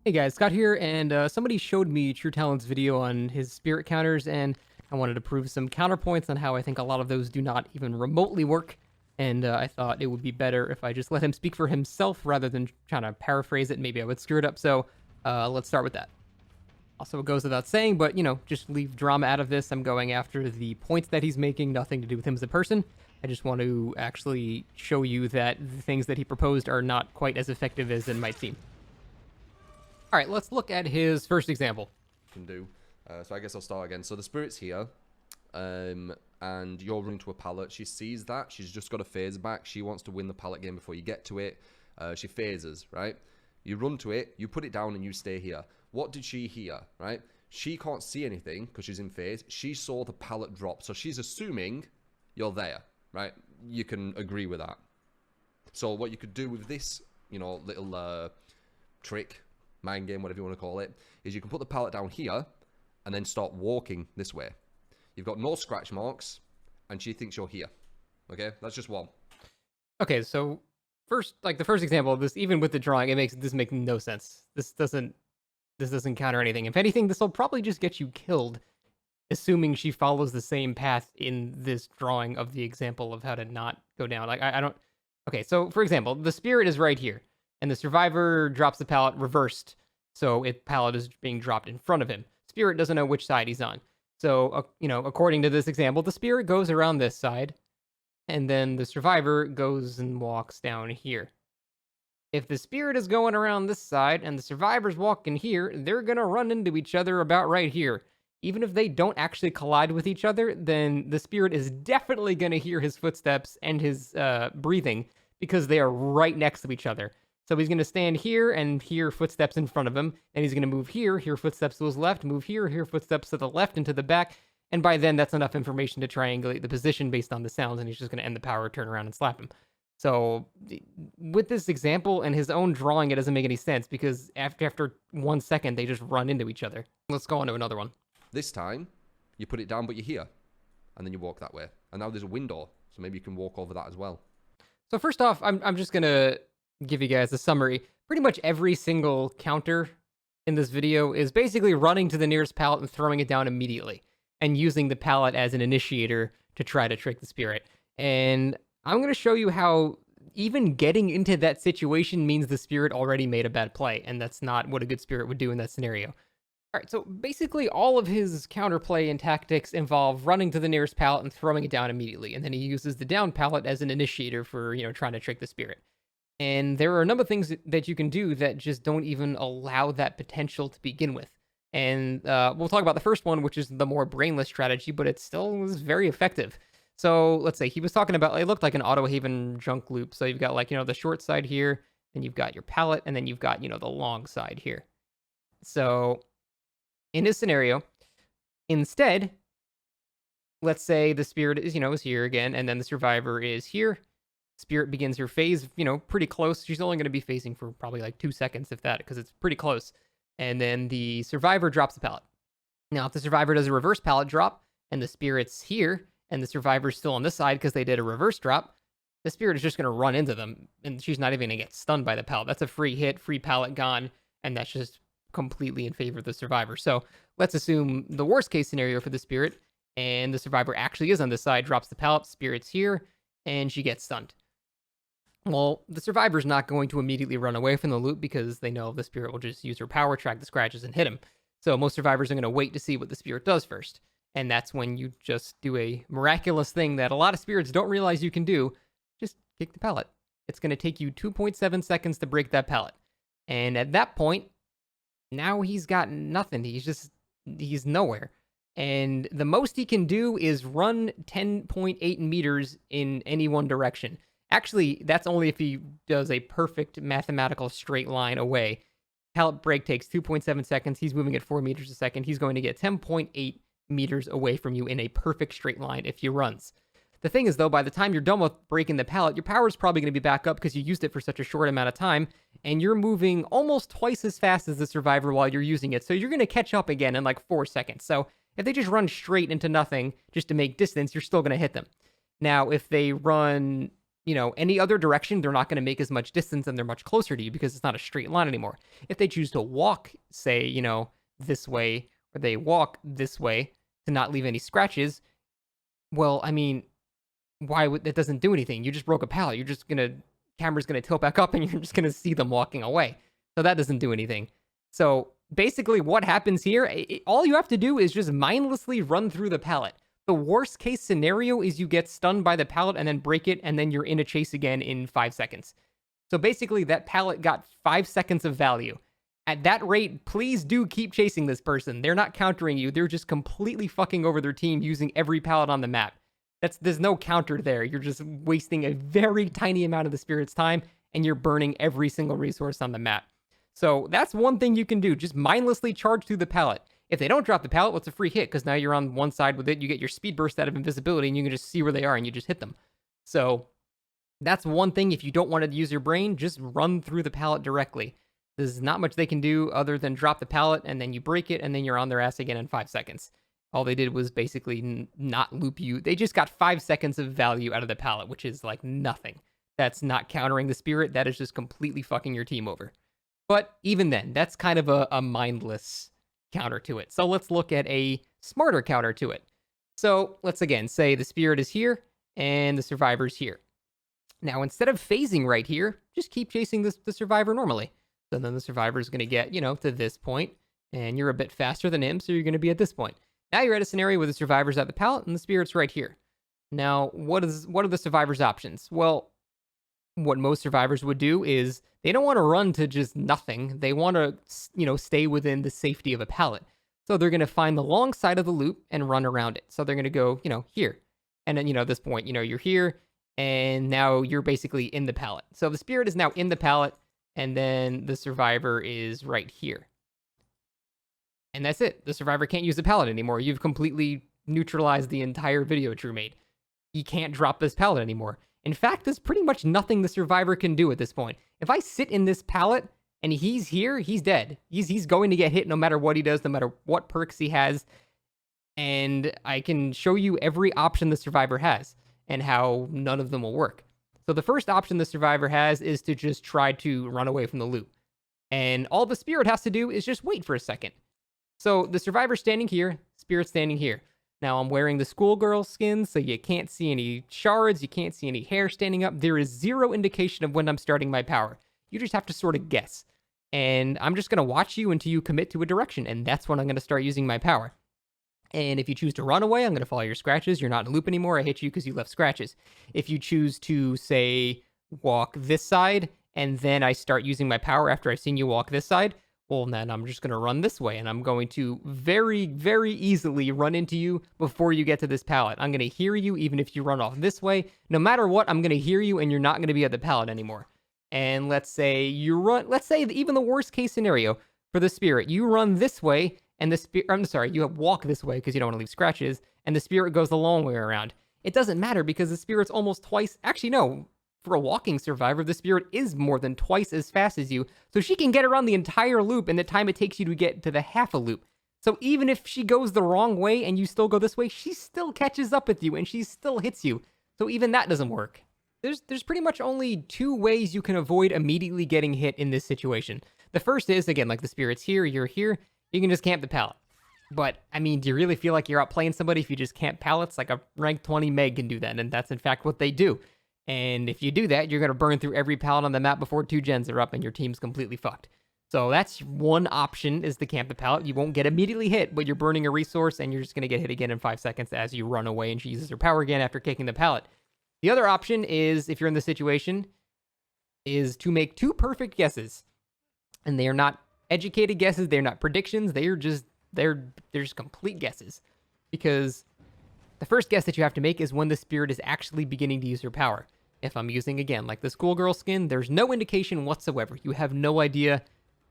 Hey guys, Scott here, and somebody showed me tru3ta1ent's video on his spirit counters, and I wanted to prove some counterpoints on how I think a lot of those do not even remotely work, and I thought it would be better if I just let him speak for himself rather than trying to paraphrase it. Maybe I would screw it up, so let's start with that. Also, it goes without saying, but, just leave drama out of this. I'm going after the points that he's making, nothing to do with him as a person. I just want to actually show you that the things that he proposed are not quite as effective as it might seem. All right, let's look at his first example. Can do. So I guess I'll start again. So the spirit's here, and you're running to a pallet. She sees that. She's just got a phase back. She wants to win the pallet game before you get to it. She phases, right? You run to it, you put it down, and you stay here. What did she hear, right? She can't see anything because she's in phase. She saw the pallet drop, so she's assuming you're there, right? You can agree with that. So what you could do with this, little trick, mind game, whatever you want to call it, is you can put the pallet down here and then start walking this way. You've got no scratch marks, and she thinks you're here. Okay, that's just one. Okay, so first, like the first example of this, even with the drawing, this makes no sense. This doesn't counter anything. If anything, this will probably just get you killed, assuming she follows the same path in this drawing of the example of how to not go down. Like I don't. Okay, so for example, the spirit is right here, and the survivor drops the pallet reversed, so pallet is being dropped in front of him. Spirit doesn't know which side he's on. So, according to this example, the spirit goes around this side, and then the survivor goes and walks down here. If the spirit is going around this side and the survivor's walking here, they're going to run into each other about right here. Even if they don't actually collide with each other, then the spirit is definitely going to hear his footsteps and his breathing because they are right next to each other. So he's going to stand here and hear footsteps in front of him, and he's going to move here, hear footsteps to his left, move here, hear footsteps to the left and to the back, and by then that's enough information to triangulate the position based on the sounds, and he's just going to end the power, turn around, and slap him. So with this example and his own drawing, it doesn't make any sense because after 1 second, they just run into each other. Let's go on to another one. This time, you put it down, but you're here, and then you walk that way. And now there's a window, so maybe you can walk over that as well. So first off, I'm just going to give you guys a summary. Pretty much every single counter in this video is basically running to the nearest pallet and throwing it down immediately and using the pallet as an initiator to try to trick the spirit. And I'm going to show you how even getting into that situation means the spirit already made a bad play, and that's not what a good spirit would do in that scenario. All right, so basically all of his counterplay and tactics involve running to the nearest pallet and throwing it down immediately, and then he uses the down pallet as an initiator for, trying to trick the spirit. And there are a number of things that you can do that just don't even allow that potential to begin with. And we'll talk about the first one, which is the more brainless strategy, but it still was very effective. So let's say he was talking about, it looked like an auto haven junk loop. So you've got the short side here, then you've got your pallet, and then you've got, the long side here. So in his scenario, instead, let's say the spirit is here again, and then the survivor is here. Spirit begins her phase, pretty close. She's only going to be phasing for probably like 2 seconds, if that, because it's pretty close. And then the survivor drops the pallet. Now, if the survivor does a reverse pallet drop, and the spirit's here, and the survivor's still on this side because they did a reverse drop, the spirit is just going to run into them, and she's not even going to get stunned by the pallet. That's a free hit, free pallet gone, and that's just completely in favor of the survivor. So let's assume the worst case scenario for the spirit, and the survivor actually is on this side, drops the pallet, spirit's here, and she gets stunned. Well, the survivor's not going to immediately run away from the loop because they know the spirit will just use her power, track the scratches, and hit him. So most survivors are going to wait to see what the spirit does first. And that's when you just do a miraculous thing that a lot of spirits don't realize you can do. Just kick the pallet. It's going to take you 2.7 seconds to break that pallet. And at that point, now he's got nothing. He's nowhere. And the most he can do is run 10.8 meters in any one direction. Actually, that's only if he does a perfect mathematical straight line away. Pallet break takes 2.7 seconds. He's moving at 4 meters a second. He's going to get 10.8 meters away from you in a perfect straight line if he runs. The thing is, though, by the time you're done with breaking the pallet, your power is probably going to be back up because you used it for such a short amount of time, and you're moving almost twice as fast as the survivor while you're using it. So you're going to catch up again in like 4 seconds. So if they just run straight into nothing just to make distance, you're still going to hit them. Now, if they run any other direction, they're not going to make as much distance and they're much closer to you because it's not a straight line anymore. If they choose to walk, say, this way, or they walk this way to not leave any scratches, well, I mean, why would that doesn't do anything? You just broke a pallet. Camera's gonna tilt back up and you're just gonna see them walking away. So that doesn't do anything. So basically what happens here, all you have to do is just mindlessly run through the pallet. The worst case scenario is you get stunned by the pallet and then break it, and then you're in a chase again in 5 seconds. So basically that pallet got 5 seconds of value. At that rate, please do keep chasing this person. They're not countering you. They're just completely fucking over their team using every pallet on the map. There's no counter there. You're just wasting a very tiny amount of the spirit's time, and you're burning every single resource on the map. So that's one thing you can do. Just mindlessly charge through the pallet. If they don't drop the pallet, well, it's a free hit, because now you're on one side with it. You get your speed burst out of invisibility, and you can just see where they are, and you just hit them. So that's one thing. If you don't want to use your brain, just run through the pallet directly. There's not much they can do other than drop the pallet, and then you break it, and then you're on their ass again in 5 seconds. All they did was basically not loop you. They just got 5 seconds of value out of the pallet, which is like nothing. That's not countering the spirit. That is just completely fucking your team over. But even then, that's kind of a mindless counter to it. So let's look at a smarter counter to it. So let's again say the spirit is here and the survivor's here. Now, instead of phasing right here, just keep chasing the survivor normally. So then the survivor is going to get, to this point, and you're a bit faster than him, so you're going to be at this point. Now you're at a scenario where the survivor's at the pallet and the spirit's right here. Now, what are the survivor's options? Well, what most survivors would do is they don't want to run to just nothing. They want to, stay within the safety of a pallet. So they're going to find the long side of the loop and run around it. So they're going to go, here. And then, at this point, you're here, and now you're basically in the pallet. So the spirit is now in the pallet, and then the survivor is right here. And that's it. The survivor can't use the pallet anymore. You've completely neutralized the entire video Tru made. You can't drop this pallet anymore. In fact, there's pretty much nothing the survivor can do at this point. If I sit in this pallet and he's here, he's dead. He's going to get hit no matter what he does, no matter what perks he has. And I can show you every option the survivor has and how none of them will work. So the first option the survivor has is to just try to run away from the loop. And all the spirit has to do is just wait for a second. So the survivor's standing here, spirit's standing here. Now I'm wearing the schoolgirl skin, so you can't see any shards, you can't see any hair standing up. There is zero indication of when I'm starting my power. You just have to sort of guess. And I'm just going to watch you until you commit to a direction, and that's when I'm going to start using my power. And if you choose to run away, I'm going to follow your scratches. You're not in a loop anymore. I hit you because you left scratches. If you choose to, say, walk this side, and then I start using my power after I've seen you walk this side, well, then I'm just going to run this way, and I'm going to very, very easily run into you before you get to this pallet. I'm going to hear you even if you run off this way. No matter what, I'm going to hear you, and you're not going to be at the pallet anymore. And let's say even the worst case scenario for the spirit, you run this way, and you walk this way because you don't want to leave scratches, and the spirit goes the long way around. It doesn't matter because the spirit's almost twice, actually no, for a walking survivor, the spirit is more than twice as fast as you, so she can get around the entire loop in the time it takes you to get to the half a loop. So even if she goes the wrong way and you still go this way, she still catches up with you and she still hits you. So even that doesn't work. There's pretty much only 2 ways you can avoid immediately getting hit in this situation. The first is, again, like the spirit's here, you're here, you can just camp the pallet. But, I mean, do you really feel like you're outplaying somebody if you just camp pallets? Like a rank 20 Meg can do that, and that's in fact what they do. And if you do that, you're going to burn through every pallet on the map before 2 gens are up, and your team's completely fucked. So that's one option, is to camp the pallet. You won't get immediately hit, but you're burning a resource, and you're just going to get hit again in 5 seconds as you run away and she uses her power again after kicking the pallet. The other option is, if you're in this situation, is to make 2 perfect guesses. And they are not educated guesses, they're not predictions, they're just complete guesses. Because the first guess that you have to make is when the spirit is actually beginning to use her power. If I'm using, again, like the schoolgirl skin, there's no indication whatsoever. You have no idea.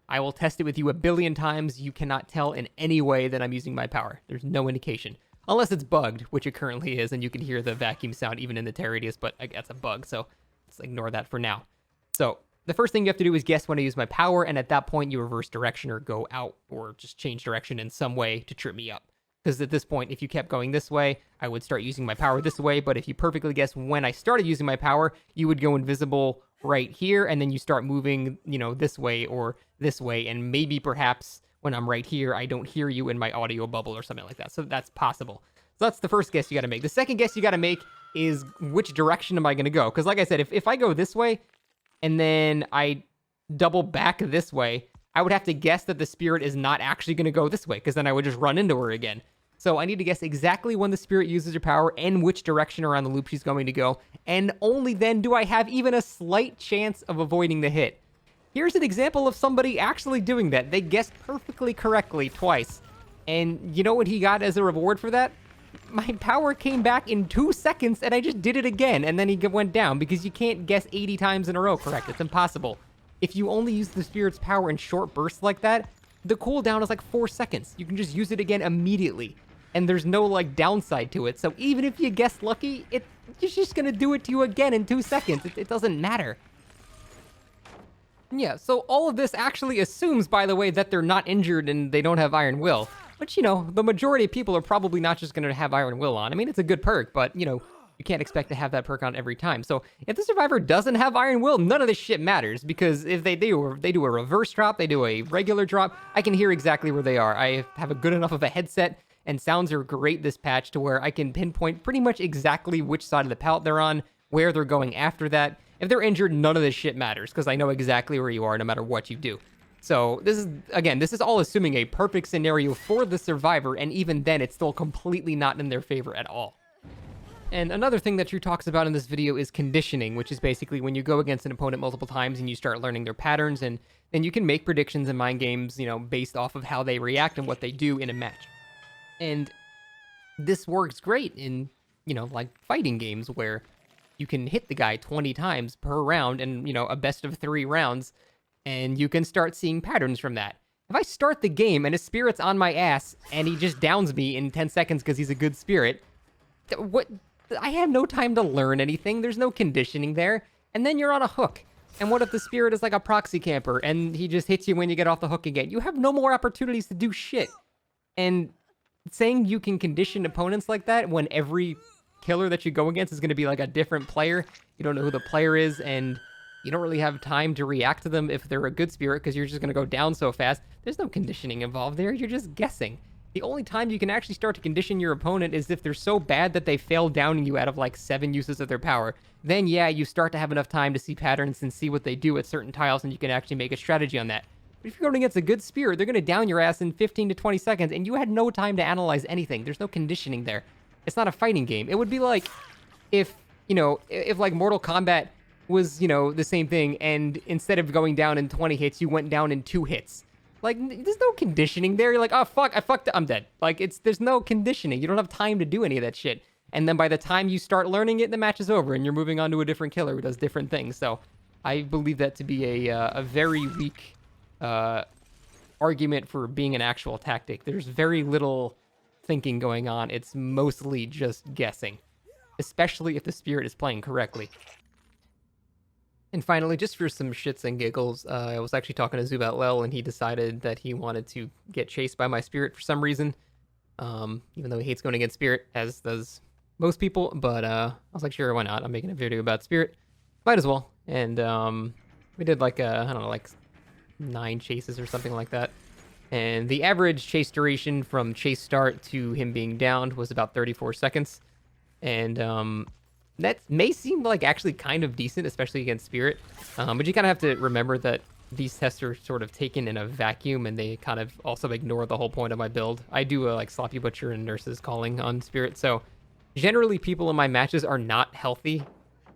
I will test it with you a billion times. You cannot tell in any way that I'm using my power. There's no indication. Unless it's bugged, which it currently is, and you can hear the vacuum sound even in the Terradius, but that's a bug, so let's ignore that for now. So the first thing you have to do is guess when I use my power, and at that point you reverse direction or go out or just change direction in some way to trip me up. Because at this point, if you kept going this way, I would start using my power this way. But if you perfectly guess when I started using my power, you would go invisible right here, and then you start moving, this way or this way, and maybe perhaps when I'm right here, I don't hear you in my audio bubble or something like that. So that's possible. So that's the first guess you got to make. The second guess you got to make is which direction am I going to go? Because like I said, if I go this way and then I double back this way, I would have to guess that the spirit is not actually going to go this way, because then I would just run into her again. So I need to guess exactly when the spirit uses her power and which direction around the loop she's going to go, and only then do I have even a slight chance of avoiding the hit. Here's an example of somebody actually doing that. They guessed perfectly correctly twice. And you know what he got as a reward for that? My power came back in 2 seconds, and I just did it again, and then he went down, because you can't guess 80 times in a row correct. It's impossible. If you only use the spirit's power in short bursts like that, the cooldown is like 4 seconds. You can just use it again immediately, and there's no like downside to it. So even if you guess lucky, it's just gonna do it to you again in 2 seconds. It doesn't matter. Yeah, so all of this actually assumes, by the way, that they're not injured and they don't have Iron Will. Which, the majority of people are probably not just going to have Iron Will on. I mean, it's a good perk, but, you can't expect to have that perk on every time. So if the survivor doesn't have Iron Will, none of this shit matters, because if they do a reverse drop, they do a regular drop, I can hear exactly where they are. I have a good enough of a headset, and sounds are great this patch to where I can pinpoint pretty much exactly which side of the pallet they're on, where they're going after that. If they're injured, none of this shit matters, because I know exactly where you are no matter what you do. So this is all assuming a perfect scenario for the survivor, and even then, it's still completely not in their favor at all. And another thing that Tru talks about in this video is conditioning, which is basically when you go against an opponent multiple times and you start learning their patterns, and then you can make predictions in mind games, based off of how they react and what they do in a match. And this works great in, like fighting games where you can hit the guy 20 times per round and, a best of 3 rounds, and you can start seeing patterns from that. If I start the game and his spirit's on my ass and he just downs me in 10 seconds because he's a good spirit, I have no time to learn anything. There's no conditioning there. And then you're on a hook. And what if the spirit is like a proxy camper and he just hits you when you get off the hook again? You have no more opportunities to do shit. And saying you can condition opponents like that when every killer that you go against is going to be like a different player, you don't know who the player is, and you don't really have time to react to them if they're a good spirit because you're just going to go down so fast. There's no conditioning involved there. You're just guessing. The only time you can actually start to condition your opponent is if they're so bad that they fail downing you out of like 7 uses of their power. Then yeah, you start to have enough time to see patterns and see what they do at certain tiles, and you can actually make a strategy on that. But if you're going against a good spirit, they're going to down your ass in 15 to 20 seconds, and you had no time to analyze anything. There's no conditioning there. It's not a fighting game. It would be like if like Mortal Kombat was, the same thing, and instead of going down in 20 hits, you went down in 2 hits. Like, there's no conditioning there. You're like, oh, fuck, I fucked up, I'm dead. Like, there's no conditioning. You don't have time to do any of that shit. And then by the time you start learning it, the match is over, and you're moving on to a different killer who does different things. So I believe that to be a very weak argument for being an actual tactic. There's very little thinking going on. It's mostly just guessing, especially if the spirit is playing correctly. And finally, just for some shits and giggles, I was actually talking to Zubat and he decided that he wanted to get chased by my spirit for some reason, even though he hates going against spirit, as does most people. But I was like, sure, why not? I'm making a video about spirit. Might as well. And we did like, I don't know, like 9 chases or something like that. And the average chase duration from chase start to him being downed was about 34 seconds. And that may seem like actually kind of decent, especially against spirit. But you kind of have to remember that these tests are sort of taken in a vacuum, and they kind of also ignore the whole point of my build. I do like Sloppy Butcher and Nurse's Calling on spirit. So generally people in my matches are not healthy.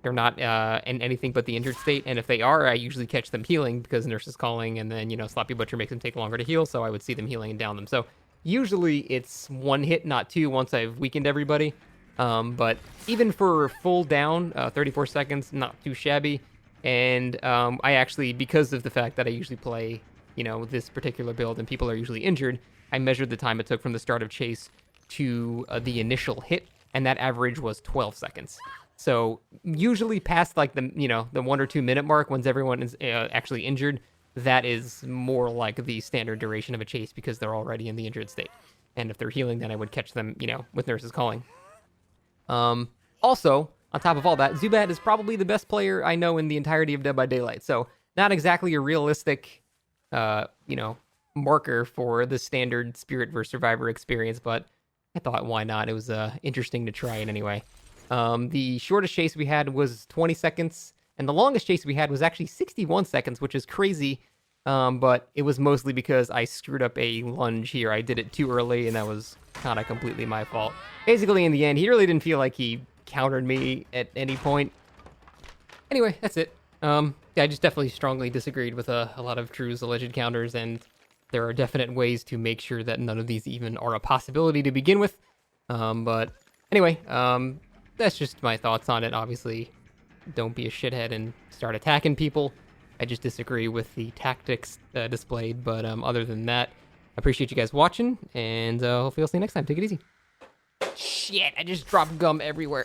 They're not in anything but the injured state, and if they are, I usually catch them healing because Nurse's Calling, and then, Sloppy Butcher makes them take longer to heal, so I would see them healing and down them. So usually it's 1 hit, not 2, once I've weakened everybody. But even for full down, 34 seconds, not too shabby. And I actually, because of the fact that I usually play, this particular build and people are usually injured, I measured the time it took from the start of chase to the initial hit, and that average was 12 seconds. So usually past like the 1 or 2 minute mark, once everyone is actually injured, that is more like the standard duration of a chase because they're already in the injured state. And if they're healing, then I would catch them, with nurses calling. Also, on top of all that, Zubat is probably the best player I know in the entirety of Dead by Daylight. So not exactly a realistic, marker for the standard Spirit versus Survivor experience, but I thought, why not? It was interesting to try it anyway. The shortest chase we had was 20 seconds, and the longest chase we had was actually 61 seconds, which is crazy. But it was mostly because I screwed up a lunge here. I did it too early, and that was kind of completely my fault. Basically, in the end, he really didn't feel like he countered me at any point. Anyway, that's it. Yeah, I just definitely strongly disagreed with a lot of Tru's alleged counters, and there are definite ways to make sure that none of these even are a possibility to begin with. But anyway, that's just my thoughts on it. Obviously, don't be a shithead and start attacking people. I just disagree with the tactics displayed. But other than that, I appreciate you guys watching, and hopefully I'll see you next time. Take it easy. Shit, I just dropped gum everywhere.